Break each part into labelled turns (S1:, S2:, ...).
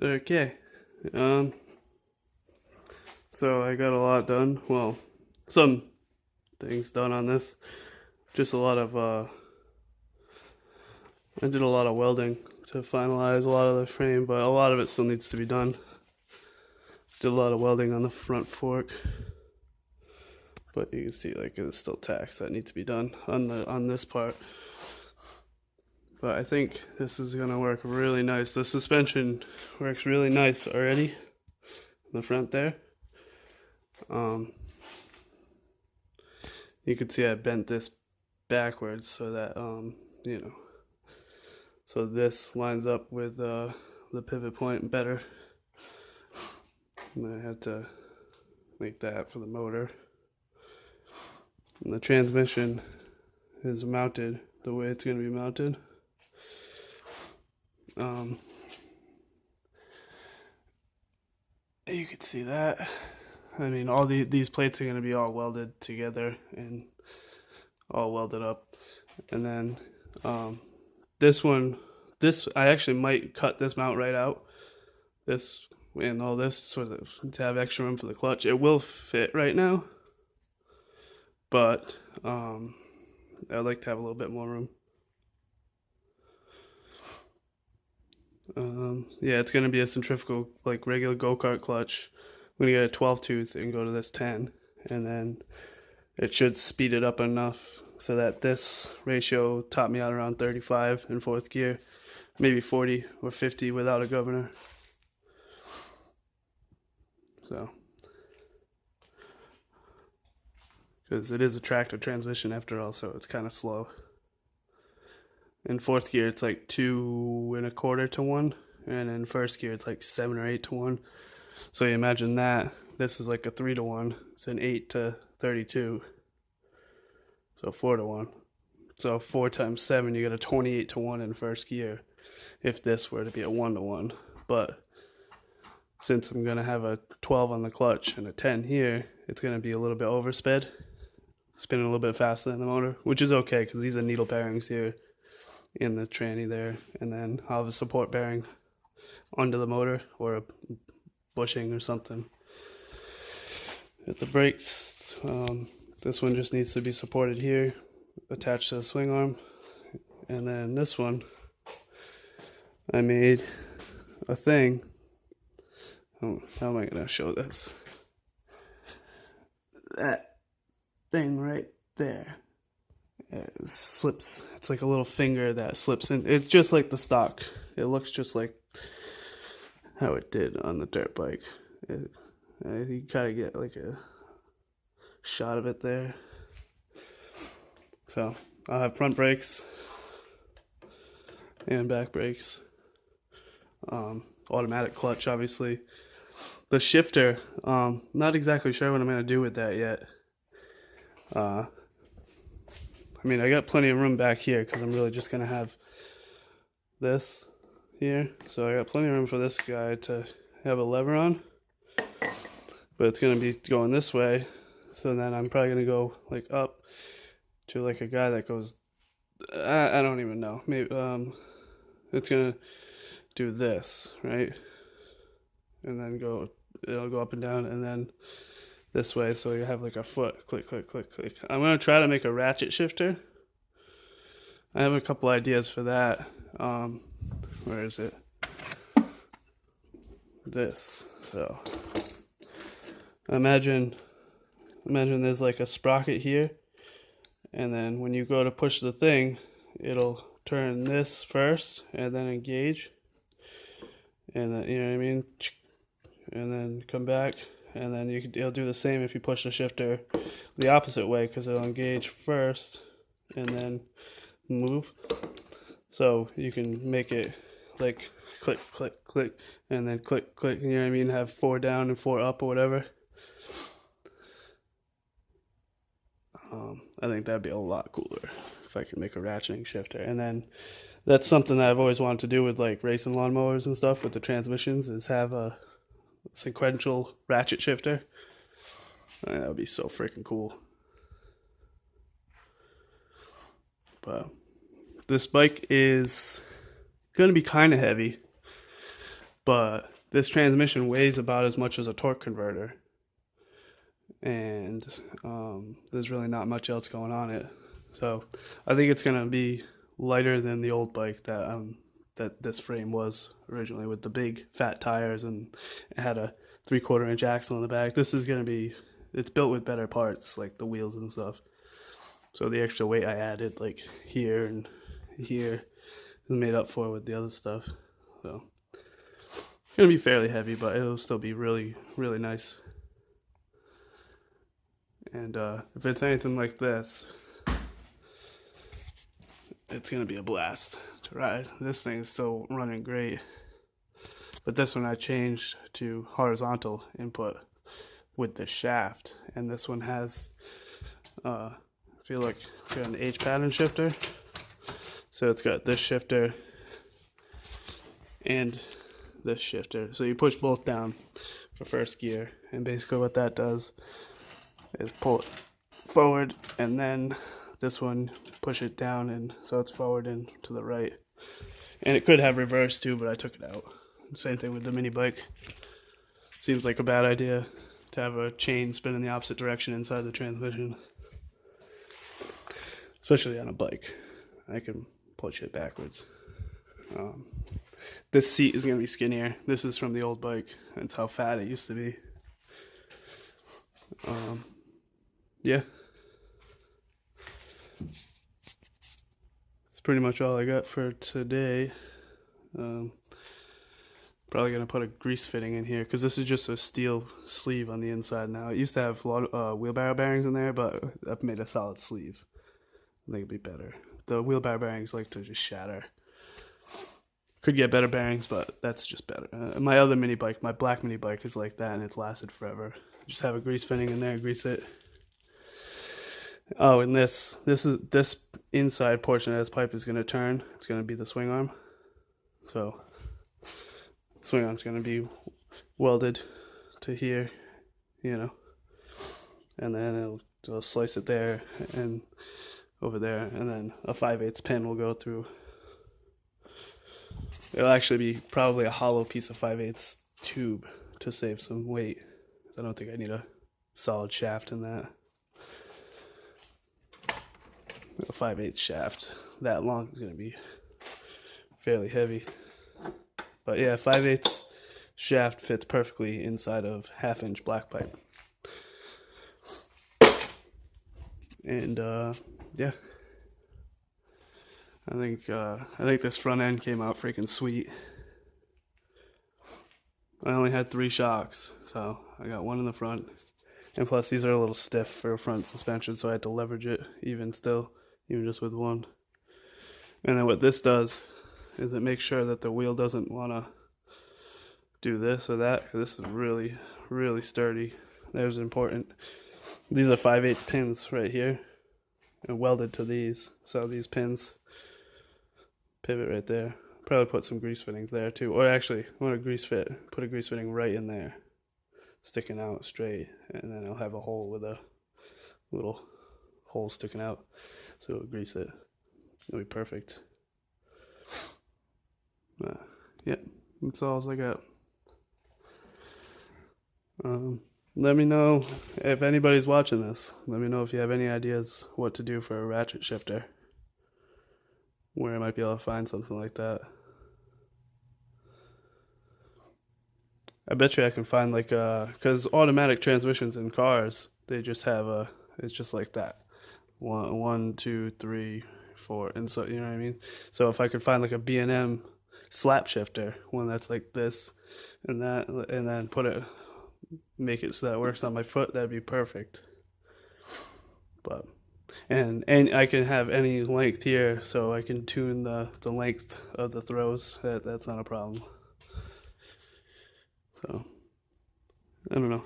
S1: Okay. Um, so I got a lot done. Well, some things done on this. Just a lot of I did a lot of welding to finalize a lot of the frame, but a lot of it still needs to be done. Did a lot of welding on the front fork, but you can see like it's still tacks that need to be done on this part. But I think this is gonna work really nice. The suspension works really nice already in the front there. Um, you can see I bent this backwards so that you know, so this lines up with the pivot point better. And I had to make that for the motor. And the transmission is mounted the way it's going to be mounted. You can see that. I mean, all these plates are going to be all welded together and all welded up. And then this I actually might cut this mount right out. This and all this sort of to have extra room for the clutch. It will fit right now, but I'd like to have a little bit more room. Yeah, it's gonna be a centrifugal, like regular go-kart clutch. I'm gonna get a 12 tooth and go to this 10, and then it should speed it up enough so that this ratio taught me out around 35 in fourth gear, maybe 40 or 50 without a governor. So, because it is a tractor transmission after all, so it's kind of slow. In fourth gear, it's like 2.25 to 1, and in first gear, it's like 7 or 8 to 1. So you imagine that. This is like a 3 to 1. It's an 8 to 32. So 4 to 1. So 4 times 7, you get a 28 to 1 in first gear if this were to be a 1 to 1. But since I'm going to have a 12 on the clutch and a 10 here, it's going to be a little bit oversped, spinning a little bit faster than the motor, which is okay because these are needle bearings here in the tranny there, and then I'll have a support bearing under the motor or a bushing or something. At the brakes, this one just needs to be supported here, attached to the swing arm, and then this one, I made a thing. Oh, how am I gonna show this? That thing right there. It slips. It's like a little finger that slips in. It's just like the stock. It looks just like how it did on the dirt bike. You kind of get like a shot of it there. So I'll have front brakes and back brakes. Automatic clutch, obviously. The shifter, not exactly sure what I'm going to do with that yet. I mean, I got plenty of room back here because I'm really just going to have this here. So I got plenty of room for this guy to have a lever on. But it's going to be going this way. So then I'm probably going to go like up to like a guy that goes, I don't even know. Maybe it's going to do this, right? And then it'll go up and down and then this way, so you have like a foot, click, click, click, click. I'm going to try to make a ratchet shifter. I have a couple ideas for that. Where is it? This. So imagine there's like a sprocket here, and then when you go to push the thing, it'll turn this first and then engage, and then, you know what I mean, and then come back, and then it'll do the same if you push the shifter the opposite way, because it'll engage first and then move. So you can make it like click, click, click, and then click, click, you know what I mean, have 4 down and 4 up or whatever. I think that'd be a lot cooler if I could make a ratcheting shifter. And then that's something that I've always wanted to do with like racing lawnmowers and stuff with the transmissions, is have a sequential ratchet shifter. That would be so freaking cool. But this bike is going to be kind of heavy, But this transmission weighs about as much as a torque converter, and there's really not much else going on it. So I think it's gonna be lighter than the old bike that this frame was originally, with the big fat tires, and it had a 3/4 inch axle in the back. This is gonna be, it's built with better parts like the wheels and stuff. So the extra weight I added like here and here is made up for with the other stuff. So it's gonna be fairly heavy, but it'll still be really, really nice. And if it's anything like this, it's gonna be a blast to ride. This thing is still running great, but this one I changed to horizontal input with the shaft, and this one has I feel like it's got an H pattern shifter, so it's got this shifter and this shifter, so you push both down for first gear, and basically what that does is pull it forward, and then this one push it down, and so it's forward and to the right. And it could have reverse too, but I took it out. Same thing with the mini bike. Seems like a bad idea to have a chain spin in the opposite direction inside the transmission, especially on a bike. I can push it backwards. This seat is going to be skinnier. This is from the old bike. That's how fat it used to be. Yeah. That's pretty much all I got for today. Probably going to put a grease fitting in here, because this is just a steel sleeve on the inside now. It used to have a lot of wheelbarrow bearings in there, but I've made a solid sleeve. I think it'd be better. The wheelbarrow bearings like to just shatter. Could get better bearings, but that's just better. My other mini bike, my black mini bike, is like that, and it's lasted forever. Just have a grease fitting in there, grease it. Oh, and this inside portion of this pipe is going to turn. It's going to be the swing arm. So swing arm's going to be welded to here, you know, and then it'll slice it there and over there, and then a 5/8 pin will go through. It'll actually be probably a hollow piece of 5/8 tube to save some weight. I don't think I need a solid shaft in that. A 5/8 shaft that long is going to be fairly heavy. But yeah, 5/8 shaft fits perfectly inside of 1/2 inch black pipe. And yeah, I think this front end came out freaking sweet. I only had 3 shocks, so I got one in the front, and plus these are a little stiff for front suspension, so I had to leverage it even just with one. And then what this does is it makes sure that the wheel doesn't want to do this or that. This is really, really sturdy. There's important. These are 5/8 pins right here, and welded to these. So these pins pivot right there. Probably put some grease fittings there too. Or actually, I want to put a grease fitting right in there, sticking out straight, and then I'll have a hole with a little hole sticking out, so it'll grease it. It'll be perfect. Yeah, that's all I got. Let me know if anybody's watching this. Let me know if you have any ideas what to do for a ratchet shifter, where I might be able to find something like that. I bet you I can find like because automatic transmissions in cars, they just have it's just like that, 1, 2, 3, 4, and so, you know what I mean. So if I could find like a B&M slap shifter, one that's like this and that, and then make it so that it works on my foot, that'd be perfect. But and I can have any length here, so I can tune the length of the throws. That's not a problem. So I don't know.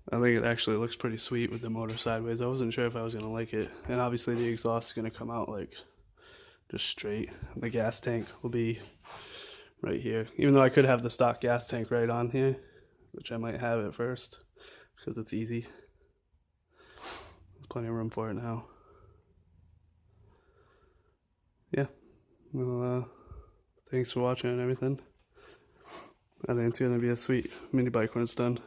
S1: I think it actually looks pretty sweet with the motor sideways. I wasn't sure if I was gonna like it, and obviously the exhaust is gonna come out like just straight. The gas tank will be right here, even though I could have the stock gas tank right on here, which I might have at first because it's easy. There's plenty of room for it now. Yeah, well, Thanks for watching and everything. I think it's gonna be a sweet mini bike when it's done.